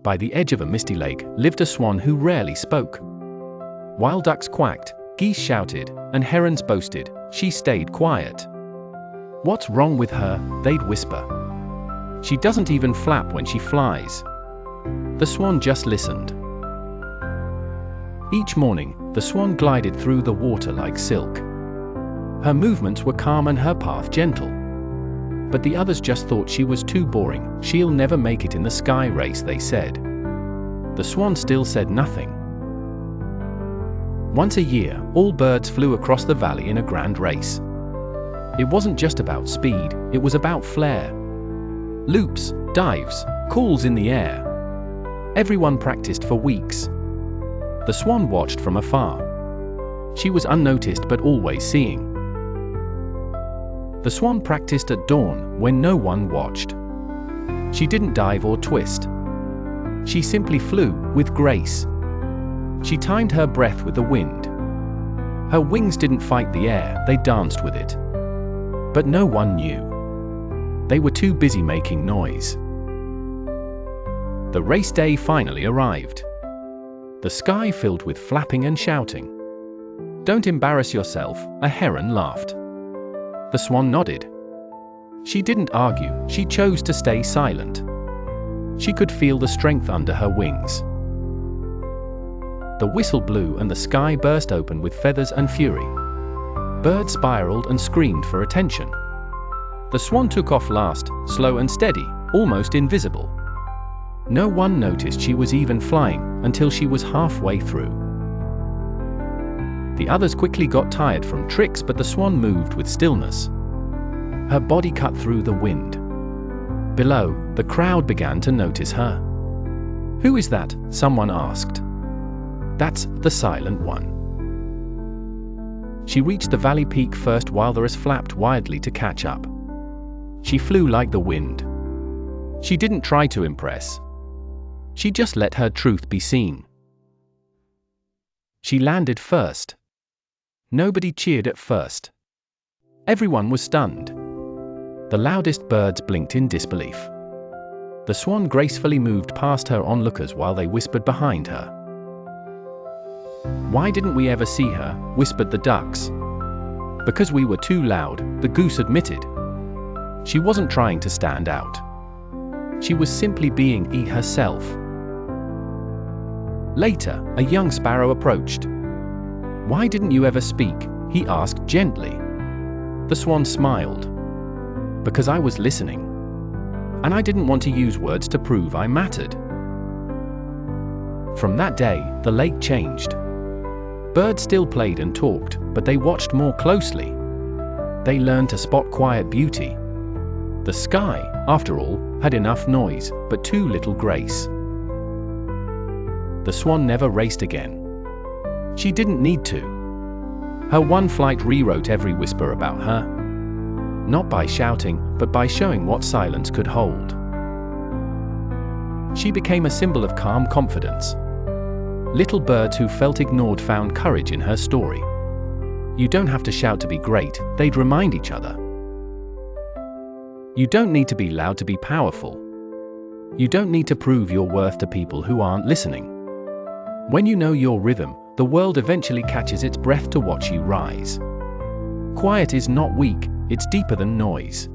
By the edge of a misty lake lived a swan who rarely spoke. While ducks quacked, geese shouted, and herons boasted, she stayed quiet. "What's wrong with her?" they'd whisper. "She doesn't even flap when she flies." The swan just listened. Each morning, the swan glided through the water like silk. Her movements were calm and her path gentle. But the others just thought she was too boring. "She'll never make it in the sky race," they said. The swan still said nothing. Once a year, all birds flew across the valley in a grand race. It wasn't just about speed, it was about flair. Loops, dives, calls in the air. Everyone practiced for weeks. The swan watched from afar. She was unnoticed but always seeing. The swan practiced at dawn, when no one watched. She didn't dive or twist. She simply flew, with grace. She timed her breath with the wind. Her wings didn't fight the air, they danced with it. But no one knew. They were too busy making noise. The race day finally arrived. The sky filled with flapping and shouting. "Don't embarrass yourself," a heron laughed. The swan nodded. She didn't argue, she chose to stay silent. She could feel the strength under her wings. The whistle blew and the sky burst open with feathers and fury. Birds spiraled and screamed for attention. The swan took off last, slow and steady, almost invisible. No one noticed she was even flying, until she was halfway through. The others quickly got tired from tricks, but the swan moved with stillness. Her body cut through the wind. Below, the crowd began to notice her. "Who is that?" someone asked. "That's the silent one." She reached the valley peak first while the rest flapped wildly to catch up. She flew like the wind. She didn't try to impress. She just let her truth be seen. She landed first. Nobody cheered at first. Everyone was stunned. The loudest birds blinked in disbelief. The swan gracefully moved past her onlookers while they whispered behind her. "Why didn't we ever see her?" whispered the ducks. "Because we were too loud," the goose admitted. She wasn't trying to stand out. She was simply being herself. Later, a young sparrow approached. "Why didn't you ever speak?" he asked gently. The swan smiled. "Because I was listening. And I didn't want to use words to prove I mattered." From that day, the lake changed. Birds still played and talked, but they watched more closely. They learned to spot quiet beauty. The sky, after all, had enough noise, but too little grace. The swan never raced again. She didn't need to. Her one flight rewrote every whisper about her. Not by shouting, but by showing what silence could hold. She became a symbol of calm confidence. Little birds who felt ignored found courage in her story. You don't have to shout to be great, they'd remind each other. You don't need to be loud to be powerful. You don't need to prove your worth to people who aren't listening. When you know your rhythm, the world eventually catches its breath to watch you rise. Quiet is not weak, it's deeper than noise.